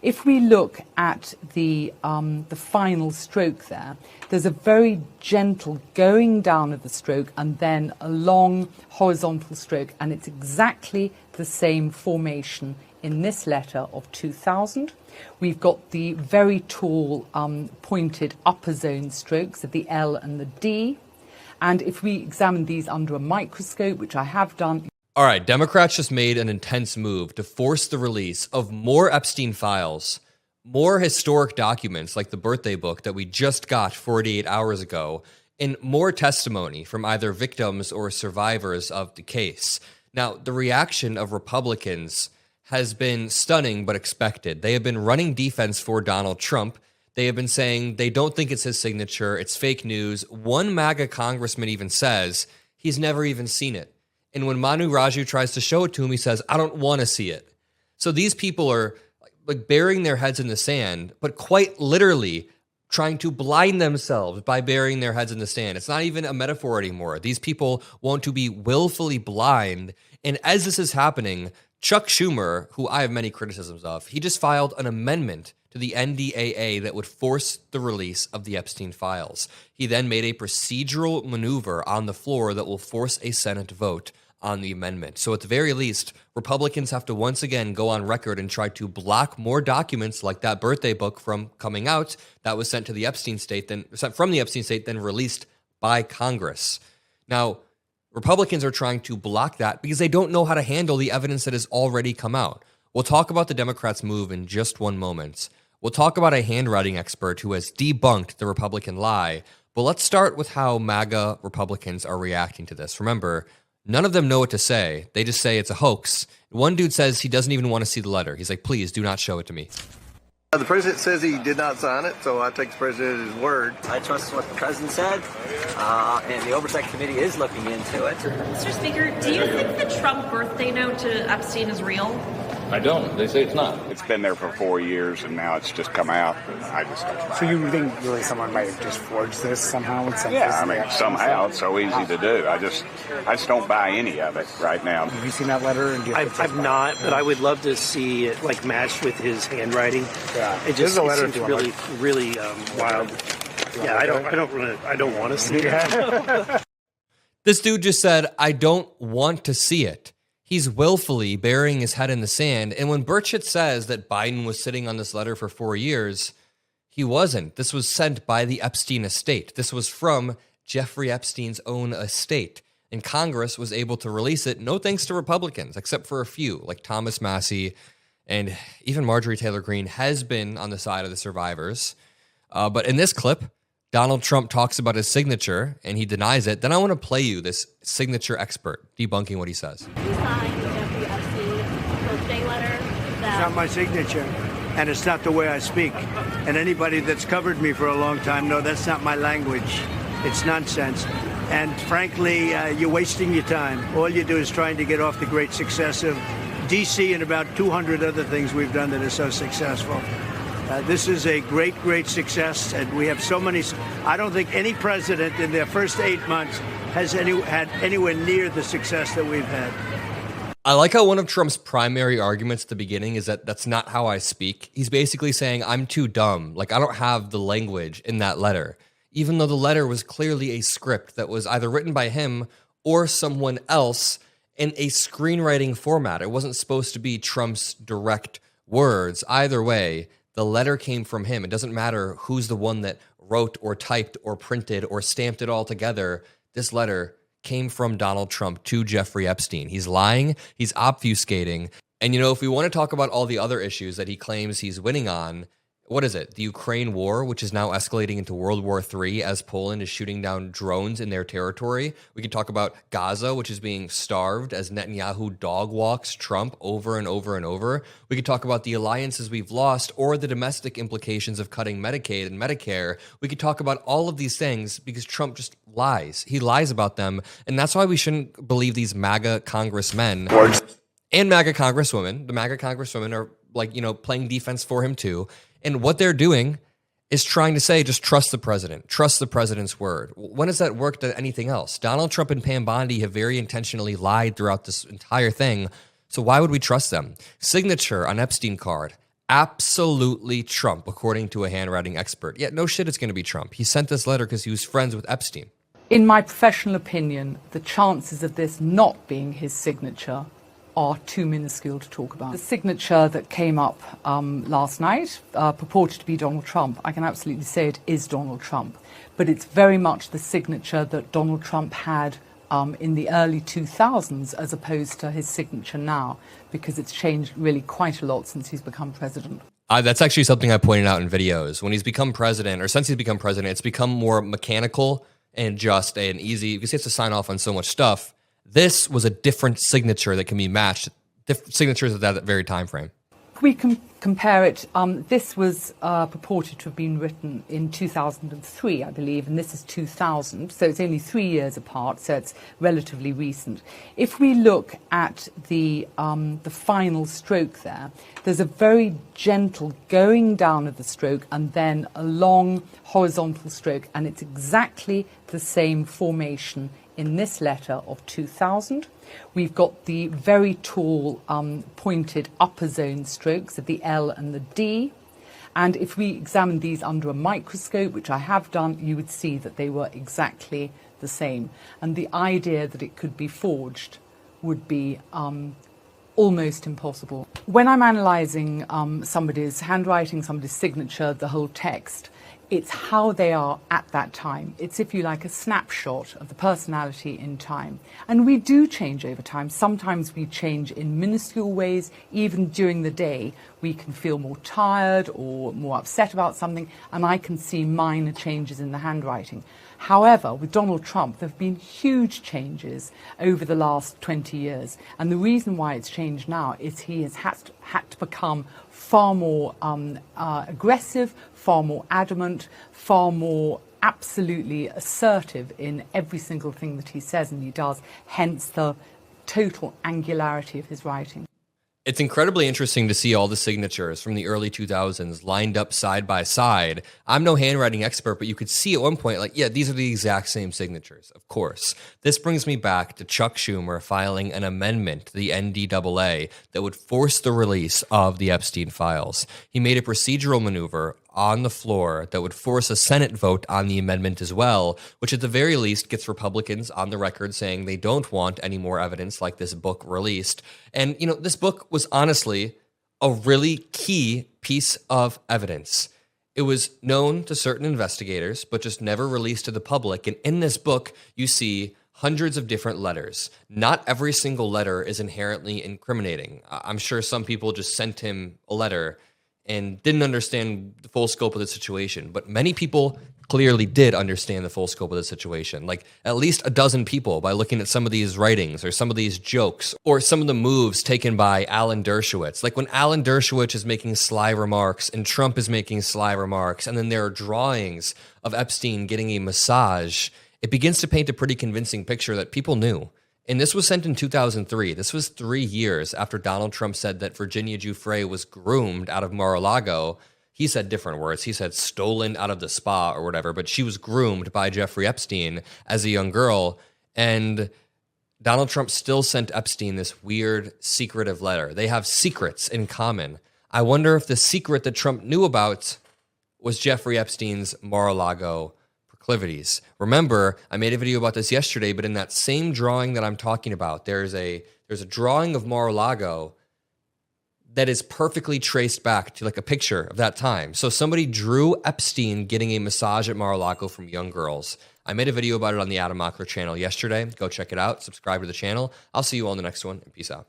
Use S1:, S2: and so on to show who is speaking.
S1: If we look at the final stroke there's a very gentle going down of the stroke and then a long horizontal stroke, and it's exactly the same formation in this letter of 2000. We've got the very tall pointed upper zone strokes of the L and the D. And if we examine these under a microscope, which I have done.
S2: All right, Democrats just made an intense move to force the release of more Epstein files, more historic documents like the birthday book that we just got 48 hours ago, and more testimony from either victims or survivors of the case. Now, the reaction of Republicans has been stunning but expected. They have been running defense for Donald Trump. They have been saying they don't think it's his signature, it's fake news. One MAGA congressman even says he's never even seen it. And when Manu Raju tries to show it to him, he says, I don't want to see it. So these people are like burying their heads in the sand, but quite literally trying to blind themselves by burying their heads in the sand. It's not even a metaphor anymore. These people want to be willfully blind. And as this is happening, Chuck Schumer, who I have many criticisms of, he just filed an amendment to the NDAA that would force the release of the Epstein files. He then made a procedural maneuver on the floor that will force a Senate vote on the amendment. So at the very least, Republicans have to once again go on record and try to block more documents like that birthday book from coming out that was sent to the Epstein state, from the Epstein state, then released by Congress. Now, Republicans are trying to block that because they don't know how to handle the evidence that has already come out. We'll talk about the Democrats' move in just one moment. We'll talk about a handwriting expert who has debunked the Republican lie. But let's start with how MAGA Republicans are reacting to this. Remember, none of them know what to say. They just say it's a hoax. One dude says he doesn't even want to see the letter. He's like, please do not show it to me.
S3: The president says he did not sign it, so I take the president at his word.
S4: I trust what the president said, and the Oversight Committee is looking into it.
S5: Mr. Speaker, do you think the Trump birthday note to Epstein is real?
S6: I don't. They say it's not.
S7: It's been there for 4 years, and now it's just come out. I just don't.
S8: So you think really someone might have just forged this somehow?
S7: Yeah, I mean, somehow it's so easy to do. I just don't buy any of it right now.
S8: Have you seen that letter?
S9: I've not, but I would love to see it like matched with his handwriting.
S8: Yeah,
S9: it just seems really wild. Yeah, I don't want to see it.
S2: This dude just said, I don't want to see it. He's willfully burying his head in the sand. And when Burchett says that Biden was sitting on this letter for 4 years, he wasn't. This was sent by the Epstein estate. This was from Jeffrey Epstein's own estate. And Congress was able to release it, no thanks to Republicans, except for a few, like Thomas Massie, and even Marjorie Taylor Greene has been on the side of the survivors. But in this clip, Donald Trump talks about his signature, and he denies it. Then I want to play you this signature expert debunking what he says.
S5: You signed the Jeffrey Epstein birthday letter.
S10: It's not my signature, and it's not the way I speak. And anybody that's covered me for a long time know that's not my language. It's nonsense. And frankly, you're wasting your time. All you do is trying to get off the great success of D.C. and about 200 other things we've done that are so successful. This is a great, great success, and we have so many. I don't think any president in their first 8 months has had anywhere near the success that we've had.
S2: I like how one of Trump's primary arguments at the beginning is that that's not how I speak. He's basically saying I'm too dumb. Like, I don't have the language in that letter, even though the letter was clearly a script that was either written by him or someone else in a screenwriting format. It wasn't supposed to be Trump's direct words. Either way, the letter came from him. It doesn't matter who's the one that wrote or typed or printed or stamped it all together. This letter came from Donald Trump to Jeffrey Epstein. He's lying. He's obfuscating. And, you know, if we want to talk about all the other issues that he claims he's winning on, what is it? The Ukraine war, which is now escalating into World War III as Poland is shooting down drones in their territory. We can talk about Gaza, which is being starved as Netanyahu dog walks Trump over and over and over. We could talk about the alliances we've lost or the domestic implications of cutting Medicaid and Medicare. We could talk about all of these things because Trump just lies. He lies about them. And that's why we shouldn't believe these MAGA congressmen and MAGA congresswomen. The MAGA congresswomen are playing defense for him too. And what they're doing is trying to say, just trust the president, trust the president's word. When has that worked at anything else? Donald Trump and Pam Bondi have very intentionally lied throughout this entire thing. So why would we trust them? Signature on Epstein card, absolutely Trump, according to a handwriting expert. Yeah, no shit, it's going to be Trump. He sent this letter because he was friends with Epstein.
S1: In my professional opinion, the chances of this not being his signature are too minuscule to talk about. The signature that came up last night purported to be Donald Trump. I can absolutely say it is Donald Trump, but it's very much the signature that Donald Trump had in the early 2000s as opposed to his signature now, because it's changed really quite a lot since he's become president.
S2: That's actually something I pointed out in videos. When he's become president, or since he's become president, it's become more mechanical and just and easy because he has to sign off on so much stuff. This was a different signature that can be matched, signatures at that very time frame.
S1: We can compare it. This was purported to have been written in 2003, I believe, and this is 2000, so it's only 3 years apart, so it's relatively recent. If we look at the final stroke there's a very gentle going down of the stroke and then a long horizontal stroke, and it's exactly the same formation in this letter of 2000. We've got the very tall pointed upper zone strokes of the L and the D. And if we examine these under a microscope, which I have done, you would see that they were exactly the same. And the idea that it could be forged would be almost impossible. When I'm analysing somebody's handwriting, somebody's signature, the whole text, it's how they are at that time. It's, if you like, a snapshot of the personality in time. And we do change over time. Sometimes we change in minuscule ways. Even during the day, we can feel more tired or more upset about something, and I can see minor changes in the handwriting. However, with Donald Trump, there have been huge changes over the last 20 years. And the reason why it's changed now is he has had to become far more aggressive, far more adamant, far more absolutely assertive in every single thing that he says and he does, hence the total angularity of his writing.
S2: It's incredibly interesting to see all the signatures from the early 2000s lined up side by side. I'm no handwriting expert, but you could see at one point, like, yeah, these are the exact same signatures, of course. This brings me back to Chuck Schumer filing an amendment to the NDAA that would force the release of the Epstein files. He made a procedural maneuver on the floor that would force a Senate vote on the amendment as well, which at the very least gets Republicans on the record saying they don't want any more evidence like this book released. And, you know, this book was honestly a really key piece of evidence. It was known to certain investigators, but just never released to the public. And in this book, you see hundreds of different letters. Not every single letter is inherently incriminating. I'm sure some people just sent him a letter and didn't understand the full scope of the situation. But many people clearly did understand the full scope of the situation. Like at least a dozen people by looking at some of these writings or some of these jokes or some of the moves taken by Alan Dershowitz. Like when Alan Dershowitz is making sly remarks and Trump is making sly remarks, and then there are drawings of Epstein getting a massage, it begins to paint a pretty convincing picture that people knew. And this was sent in 2003. This was 3 years after Donald Trump said that Virginia Giuffre was groomed out of Mar-a-Lago. He said different words. He said stolen out of the spa or whatever, but she was groomed by Jeffrey Epstein as a young girl. And Donald Trump still sent Epstein this weird, secretive letter. They have secrets in common. I wonder if the secret that Trump knew about was Jeffrey Epstein's Mar-a-Lago proclivities. Remember, I made a video about this yesterday, but in that same drawing that I'm talking about, there's a drawing of Mar-a-Lago that is perfectly traced back to like a picture of that time. So somebody drew Epstein getting a massage at Mar-a-Lago from young girls. I made a video about it on the Adam Mockler channel yesterday. Go check it out. Subscribe to the channel. I'll see you all in the next one, and peace out.